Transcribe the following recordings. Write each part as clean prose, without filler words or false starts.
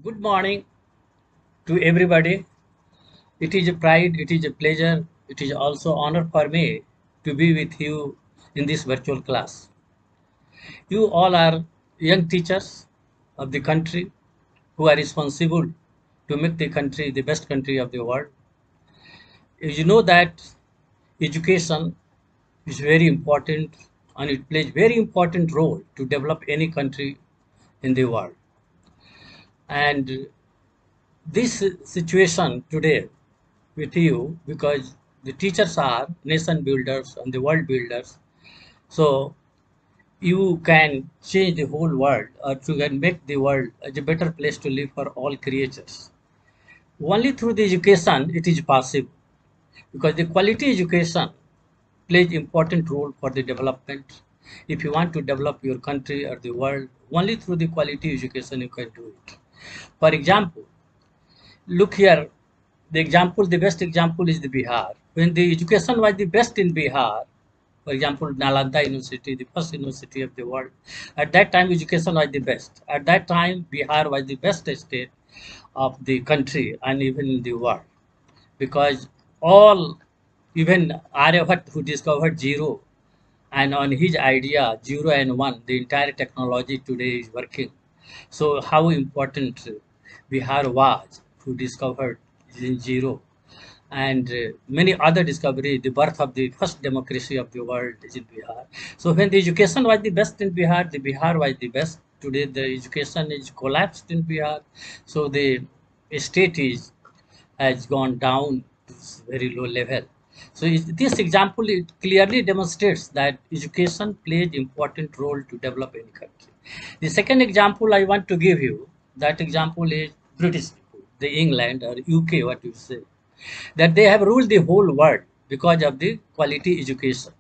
Good morning to everybody. It is a pride, it is a pleasure, it is also honor for me to be with you in this virtual class. You all are young teachers of the country who are responsible to make the country the best country of the world. You know that education is very important and it plays very important role to develop any country in the world. And this situation today with you because the teachers are nation builders and the world builders. So you can change the whole world or you can make the world as a better place to live for all creatures. Only through the education it is possible because the quality education plays important role for the development. If you want to develop your country or the world, only through the quality education you can do it. For example, look here, the best example is the Bihar. When the education was the best in Bihar, for example, Nalanda University, the first university of the world, at that time education was the best. At that time, Bihar was the best state of the country and even in the world because all, even Aryabhat who discovered zero, and on his idea, zero and one, the entire technology today is working. So how important Bihar was, who discovered zero, and many other discovery, the birth of the first democracy of the world is in Bihar. So when the education was the best in Bihar, the Bihar was the best. Today the education is collapsed in Bihar. So the state is has gone down to very low level. So this example it clearly demonstrates that education plays important role to develop any country. The second example I want to give you, that example is British people, the England or UK, what you say, that they have ruled the whole world because of the quality education.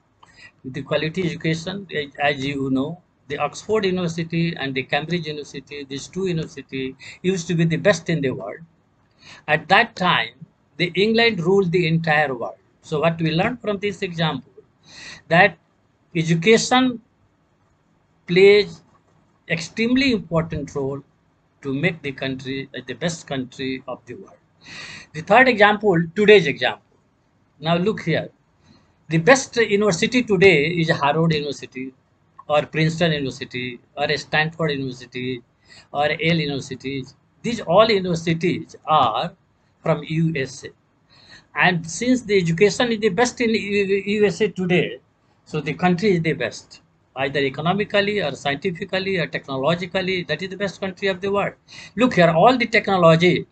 The quality education, as you know, the Oxford University and the Cambridge University, these two universities used to be the best in the world. At that time, the England ruled the entire world. So what we learned from this example, that education plays extremely important role to make the country the best country of the world. The third example, today's example. Now look here. The best university today is Harvard University or Princeton University or Stanford University or Yale University. These all universities are from USA. And since the education is the best in USA today, so the country is the best, either economically or scientifically or technologically. That is the best country of the world. Look here, all the technology,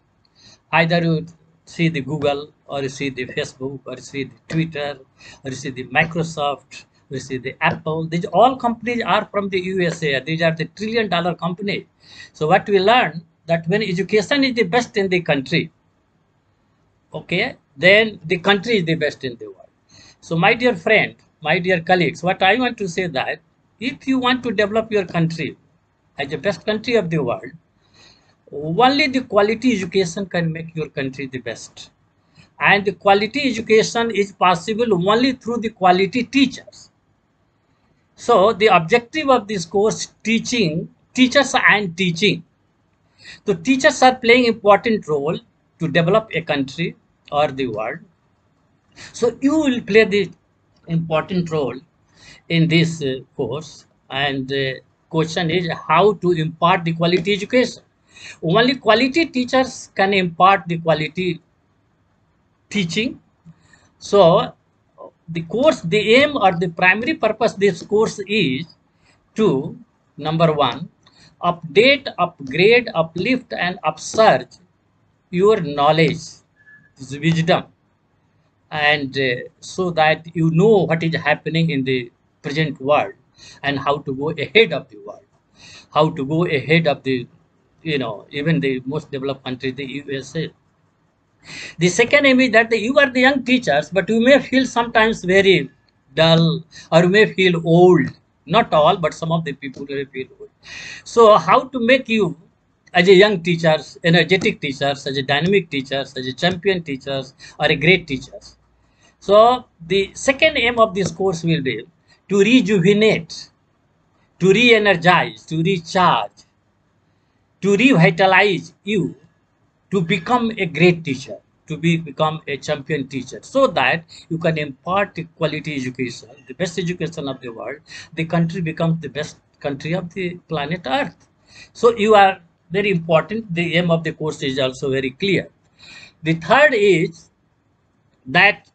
either you see the Google or you see the Facebook or you see the Twitter or you see the Microsoft or you see the Apple. These all companies are from the USA. These are the trillion-dollar company. So what we learn that when education is the best in the country, okay, then the country is the best in the world. So my dear friend, my dear colleagues, what I want to say that if you want to develop your country as the best country of the world, only the quality education can make your country the best. And the quality education is possible only through the quality teachers. So the objective of this course, teaching, teachers and teaching. So teachers are playing important role to develop a country or the world. So you will play the important role in this course. And question is how to impart the quality education. Only quality teachers can impart the quality teaching. So the course, the aim or the primary purpose this course is to, number one, update, upgrade, uplift, and upsurge your knowledge, wisdom, and so that you know what is happening in the present world and how to go ahead of the world, how to go ahead of the, even the most developed country, the USA. The second aim is that you are the young teachers, but you may feel sometimes very dull or you may feel old. Not all, but some of the people may feel old. So, how to make you as a young teachers, energetic teachers, as a dynamic teachers, as a champion teachers, or a great teachers. So, the second aim of this course will be to rejuvenate, to re energize, to recharge to revitalize you to become a great teacher, to become a champion teacher, so that you can impart quality education, the best education of the world. The country becomes the best country of the planet Earth. So you are very important. The aim of the course is also very clear. The third is that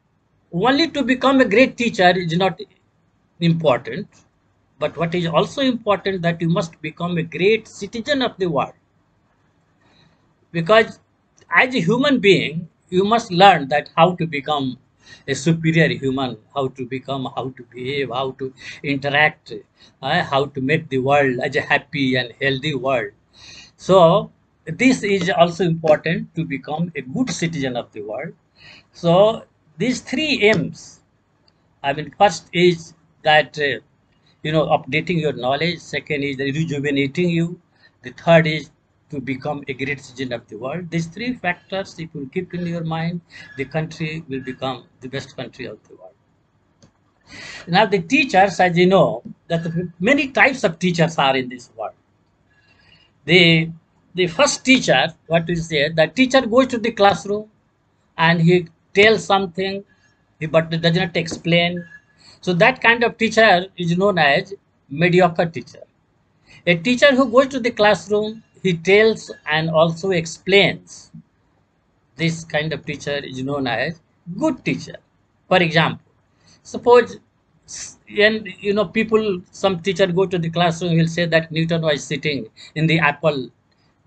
only to become a great teacher is not important, but what is also important that you must become a great citizen of the world, because as a human being you must learn that how to become a superior human, how to become, how to behave, how to interact, how to make the world as a happy and healthy world. So this is also important to become a good citizen of the world. So these three aims, I mean, first is that updating your knowledge. Second is rejuvenating you. The third is to become a great citizen of the world. These three factors, if you keep in your mind, the country will become the best country of the world. Now, the teachers, as you know, that many types of teachers are in this world. The the first teacher, what we say, the teacher goes to the classroom and he tells something, but does not explain. So that kind of teacher is known as mediocre teacher. A teacher who goes to the classroom, he tells and also explains. This kind of teacher is known as good teacher. For example, suppose when people, some teacher go to the classroom, he'll say that Newton was sitting in the apple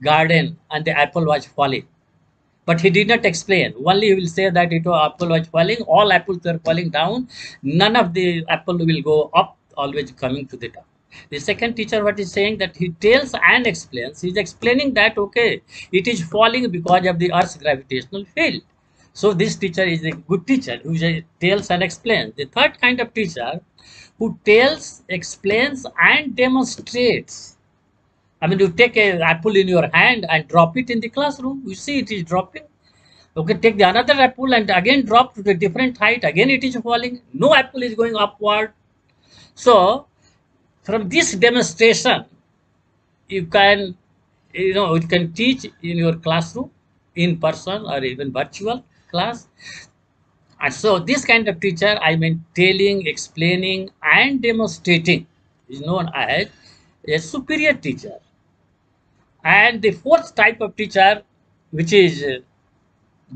garden and the apple was falling. But he did not explain. Only he will say that it was apple was falling, all apples were falling down, none of the apple will go up, always coming to the top. The second teacher, what is saying, that he tells and explains. He is explaining that okay, it is falling because of the Earth's gravitational field. So this teacher is a good teacher who tells and explains. The third kind of teacher who tells, explains, and demonstrates. I mean, you take an apple in your hand and drop it in the classroom. You see it is dropping. Okay, take the another apple and again drop to the different height. Again it is falling. No apple is going upward. So from this demonstration, you can, you can teach in your classroom, in person or even virtual class. And so this kind of teacher, I mean, telling, explaining, and demonstrating, is known as a superior teacher. And the fourth type of teacher, which is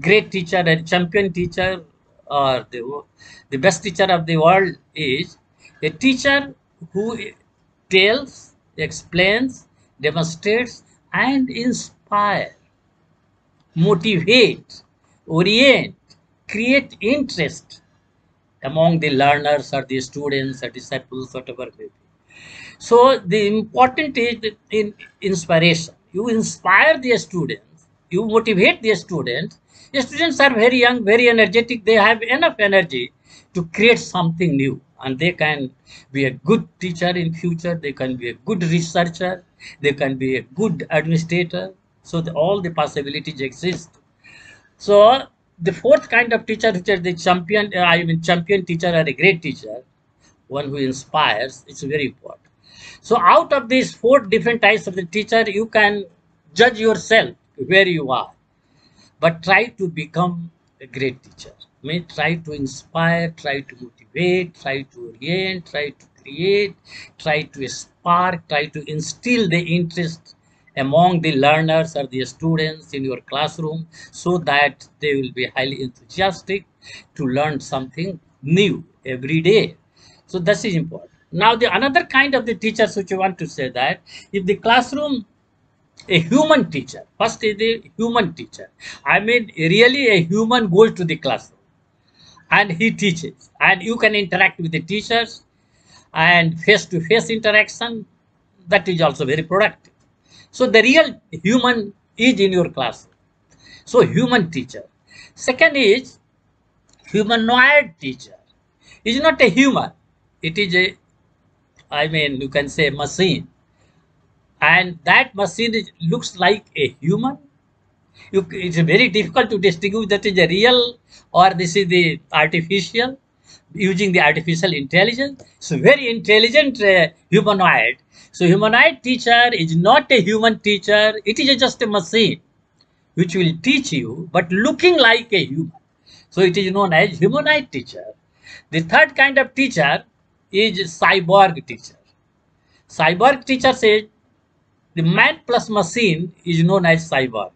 great teacher and champion teacher, or the best teacher of the world, is a teacher who tells, explains, demonstrates, and inspire, motivate, orient, create interest among the learners or the students or disciples, whatever may be. So the important is in inspiration. You inspire the students, you motivate the students. The students are very young, very energetic. They have enough energy to create something new, and they can be a good teacher in future. They can be a good researcher. They can be a good administrator. So all the possibilities exist. So the fourth kind of teacher, which is the champion, champion teacher or a great teacher, one who inspires, it's very important. So out of these four different types of the teacher, you can judge yourself where you are, but try to become a great teacher. I mean, try to inspire, try to motivate, try to orient, try to create, try to spark, try to instill the interest among the learners or the students in your classroom, so that they will be highly enthusiastic to learn something new every day. So this is important. Now the another kind of the teachers which you want to say, that if the classroom, a human teacher, first is the human teacher. I mean, really a human goes to the classroom and he teaches, and you can interact with the teachers, and face-to-face interaction, that is also very productive. So the real human is in your classroom. So human teacher. Second is humanoid teacher. Is not a human. It is a, I mean, you can say machine. And that machine looks like a human. It's very difficult to distinguish that is a real or this is the artificial, using the artificial intelligence. So very intelligent humanoid So humanoid teacher is not a human teacher. It is just a machine which will teach you, but looking like a human. So it is known as humanoid teacher. The third kind of teacher is cyborg teacher. Cyborg teacher says the man plus machine is known as cyborg.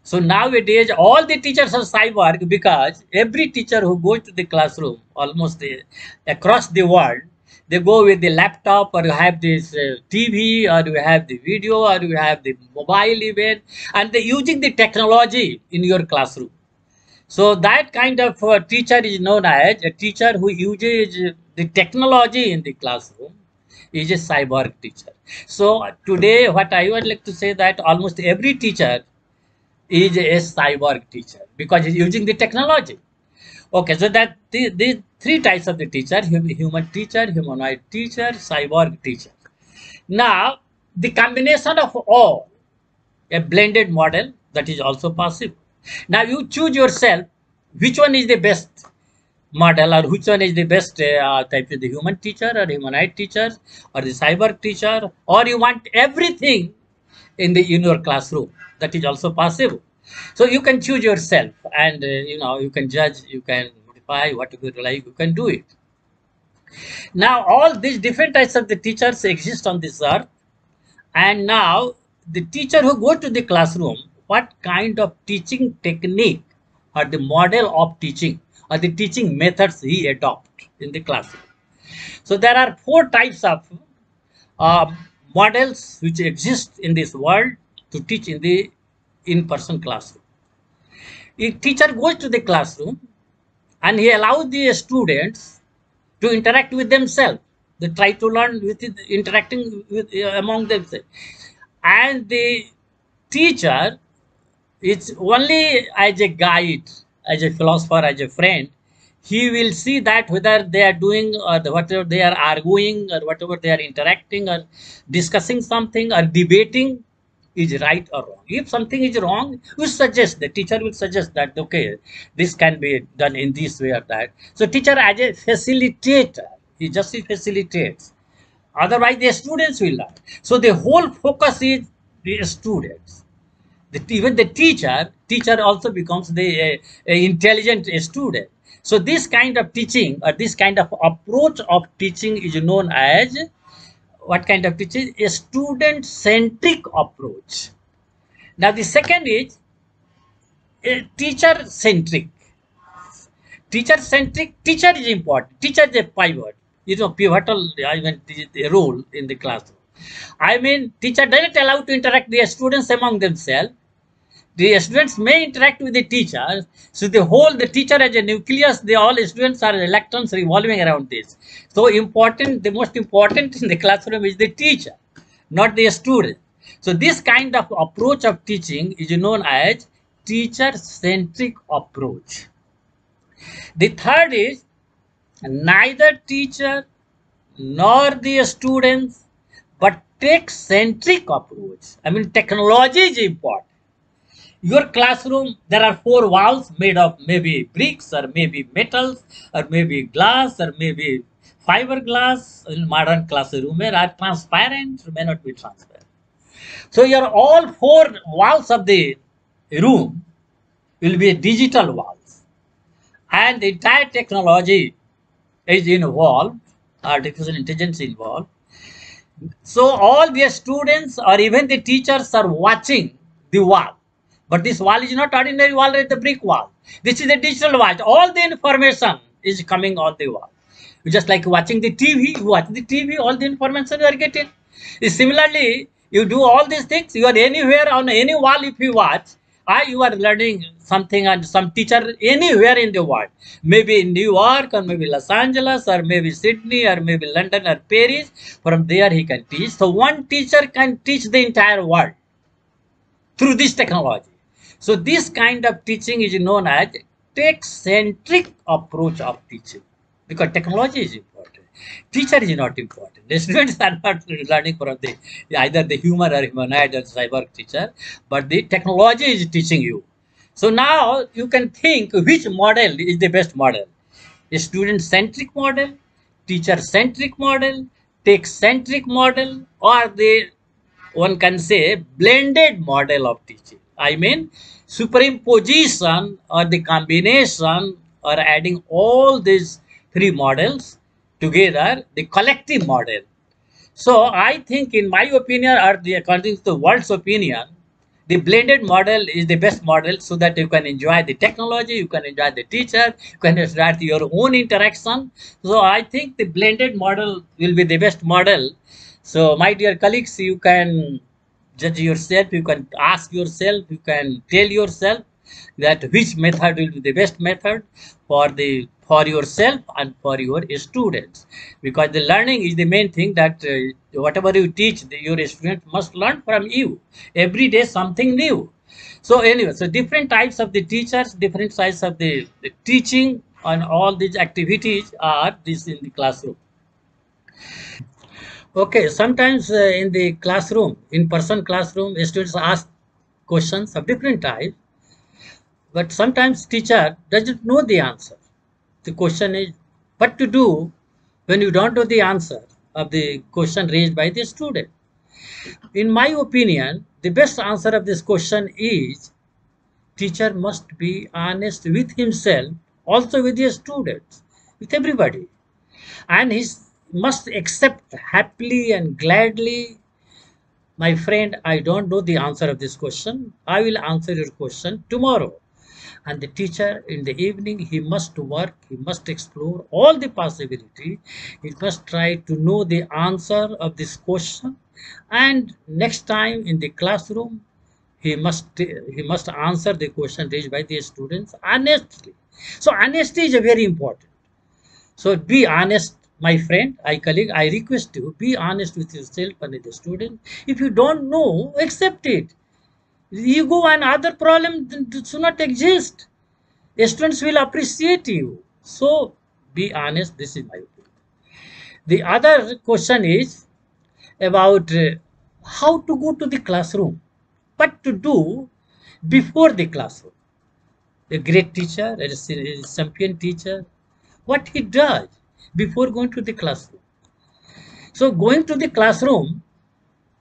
So nowadays, all the teachers are cyborg because every teacher who goes to the classroom, almost across the world, they go with the laptop or you have this TV or you have the video or you have the mobile even, and they're using the technology in your classroom. So that kind of teacher is known as a teacher who uses the technology in the classroom is a cyborg teacher. So today, what I would like to say that almost every teacher is a cyborg teacher because he's using the technology. Okay, so that the three types of the teacher: human teacher, humanoid teacher, cyborg teacher. Now, the combination of all, a blended model that is also possible. Now, you choose yourself which one is the best model or which one is the best type of the human teacher or humanoid teacher or the cyber teacher, or you want everything in your classroom. That is also possible. So you can choose yourself, and you can judge, you can modify whatever you like, you can do it. Now all these different types of the teachers exist on this earth, and now the teacher who go to the classroom, what kind of teaching technique or the model of teaching or the teaching methods he adopt in the classroom. So there are four types of uh, models which exist in this world to teach in the in-person classroom. A teacher goes to the classroom and he allows the students to interact with themselves. They try to learn with it, interacting with among themselves. And the teacher is only as a guide, as a philosopher, as a friend. He will see that whether they are doing or whatever they are arguing or whatever they are interacting or discussing something or debating is right or wrong. If something is wrong, we suggest, the teacher will suggest that, okay, this can be done in this way or that. So teacher as a facilitator, he just facilitates. Otherwise, the students will learn. So the whole focus is the students. Even the teacher also becomes the intelligent student. So this kind of teaching or this kind of approach of teaching is known as what kind of teaching? A student-centric approach. Now the second is a teacher-centric. Teacher-centric, teacher is important. Teacher is a pivot. Pivotal role in the classroom. I mean, teacher doesn't allow to interact the students among themselves. The students may interact with the teacher. So the teacher as a nucleus, all students are electrons revolving around this. So the most important in the classroom is the teacher, not the student. So this kind of approach of teaching is known as teacher-centric approach. The third is neither teacher nor the students, but tech-centric approach. I mean, technology is important. Your classroom, there are four walls made of maybe bricks or maybe metals or maybe glass or maybe fiberglass. In modern classroom are transparent or may not be transparent. So your all four walls of the room will be digital walls, and the entire technology is involved, artificial intelligence involved. So all the students or even the teachers are watching the wall. But this wall is not ordinary wall, it's the brick wall. This is a digital wall. All the information is coming on the wall. Just like watching the TV, you watch the TV, all the information you are getting. Similarly, you do all these things, you are anywhere on any wall if you watch, you are learning something and some teacher anywhere in the world. Maybe in New York or maybe Los Angeles or maybe Sydney or maybe London or Paris. From there he can teach. So one teacher can teach the entire world through this technology. So this kind of teaching is known as tech-centric approach of teaching because technology is important. Teacher is not important. The students are not learning from either the human or humanoid or cyber teacher, but the technology is teaching you. So now you can think which model is the best model. A student-centric model, teacher-centric model, tech-centric model, or the one can say blended model of teaching. I mean superimposition or the combination or adding all these three models together, the collective model. So I think, in my opinion, or the according to the world's opinion, the blended model is the best model, so that you can enjoy the technology, you can enjoy the teacher, you can enjoy your own interaction. So I think the blended model will be the best model. So my dear colleagues, you can judge yourself, you can ask yourself, you can tell yourself that which method will be the best method for yourself and for your students, because the learning is the main thing, that whatever you teach, your students must learn from you every day something new. So anyway, so different types of the teachers, different types of the teaching, and all these activities are this in the classroom. Okay, sometimes in the classroom, in person classroom, students ask questions of different types, but sometimes teacher doesn't know the answer. The question is what to do when you don't know the answer of the question raised by the student. In my opinion, the best answer of this question is teacher must be honest with himself, also with the students, with everybody, and he must accept happily and gladly, my friend, I don't know the answer of this question. I will answer your question tomorrow. And the teacher in the evening, he must work, he must explore all the possibility. He must try to know the answer of this question. And next time in the classroom, he must answer the question raised by the students honestly. So honesty is a very important. So be honest, my friend, I colleague, I request you, be honest with yourself and with the student. If you don't know, accept it. Ego and other problems do not exist. Students will appreciate you. So be honest, this is my opinion. The other question is about how to go to the classroom, what to do before the classroom. A great teacher, a champion teacher, what he does before going to the classroom. So going to the classroom,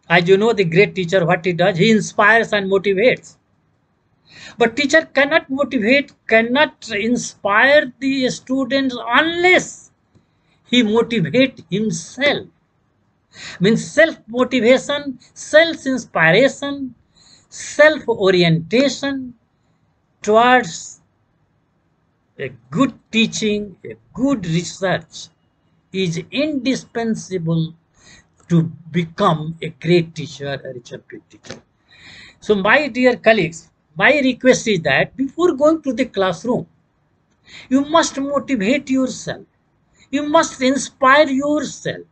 as you know, the great teacher, what he does, he inspires and motivates. But teacher cannot motivate, cannot inspire the students unless he motivate himself. Means self-motivation, self-inspiration, self-orientation towards a good teaching, a good research is indispensable to become a great teacher or a champion teacher. So my dear colleagues, my request is that before going to the classroom, you must motivate yourself. You must inspire yourself.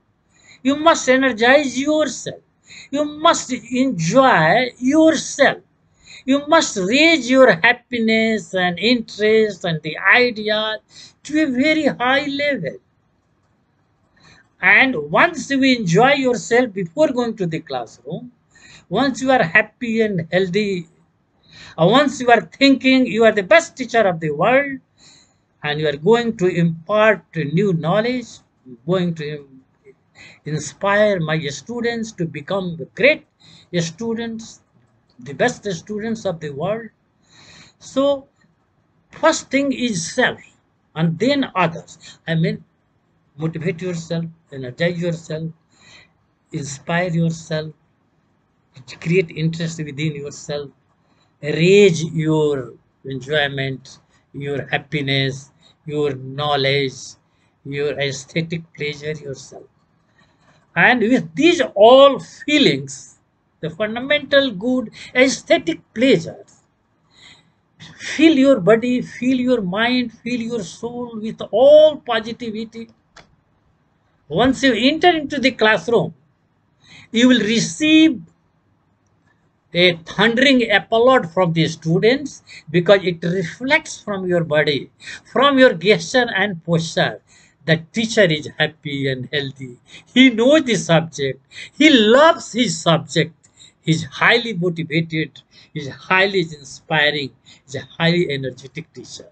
You must energize yourself. You must enjoy yourself. You must raise your happiness and interest and the ideas to a very high level. And once you enjoy yourself before going to the classroom, once you are happy and healthy, once you are thinking you are the best teacher of the world, and you are going to impart new knowledge, going to inspire my students to become the great students, the best students of the world. So first thing is self, and then others. I mean, motivate yourself, energize yourself, inspire yourself, create interest within yourself, raise your enjoyment, your happiness, your knowledge, your aesthetic pleasure yourself. And with these all feelings, the fundamental good aesthetic pleasures, fill your body, fill your mind, fill your soul with all positivity. Once you enter into the classroom, you will receive a thundering applaud from the students, because it reflects from your body, from your gesture and posture, that teacher is happy and healthy. He knows the subject. He loves his subject. He's highly motivated. He's highly inspiring. He's a highly energetic teacher.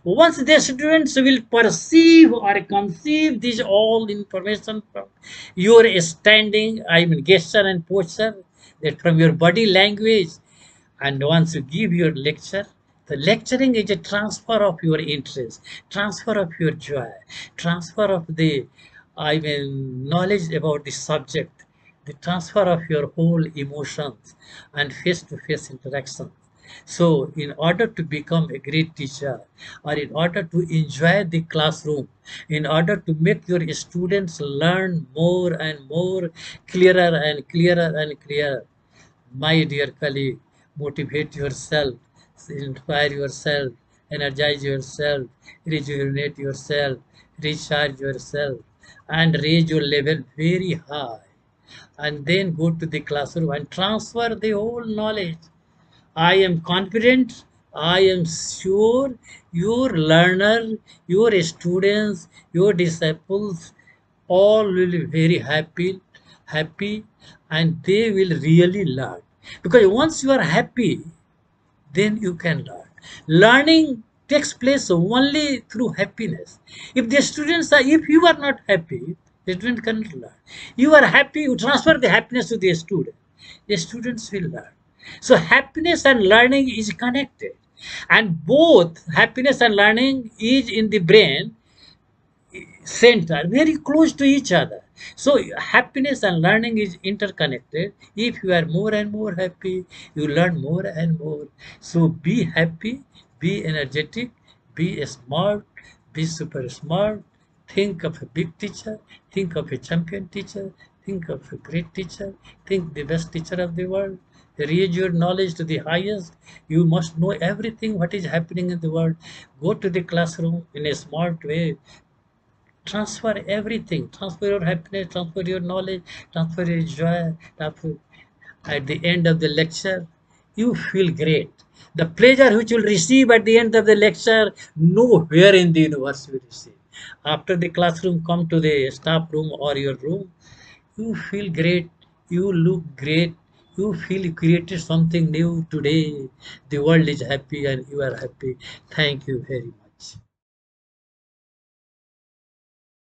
Once the students will perceive or conceive this all information from your standing, I mean gesture and posture, that from your body language, and once you give your lecture, the lecturing is a transfer of your interest, transfer of your joy, transfer of the, I mean, knowledge about the subject, the transfer of your whole emotions and face-to-face interactions. So, in order to become a great teacher, or in order to enjoy the classroom, in order to make your students learn more and more, clearer and clearer and clearer, my dear colleague, motivate yourself, inspire yourself, energize yourself, rejuvenate yourself, recharge yourself, and raise your level very high. And then go to the classroom and transfer the whole knowledge. I am confident, I am sure your learner, your students, your disciples, all will be very happy, and they will really learn. Because once you are happy, then you can learn. Learning takes place only through happiness. If the students are, if you are not happy, the student cannot learn. You are happy, you transfer the happiness to the students will learn. So happiness and learning is connected, and both happiness and learning is in the brain center, very close to each other. So happiness and learning is interconnected. If you are more and more happy, you learn more and more. So be happy, be energetic, be smart, be super smart. Think of a big teacher, think of a champion teacher, think of a great teacher, think the best teacher of the world. Raise your knowledge to the highest. You must know everything what is happening in the world. Go to the classroom in a smart way, transfer everything, transfer your happiness, transfer your knowledge, transfer your joy, transfer. At the end of the lecture you feel great. The pleasure which you'll receive at the end of the lecture, nowhere in the universe you receive. After the classroom, come to the staff room or your room, you feel great, you look great, you feel you created something new today. The world is happy and you are happy. Thank you very much.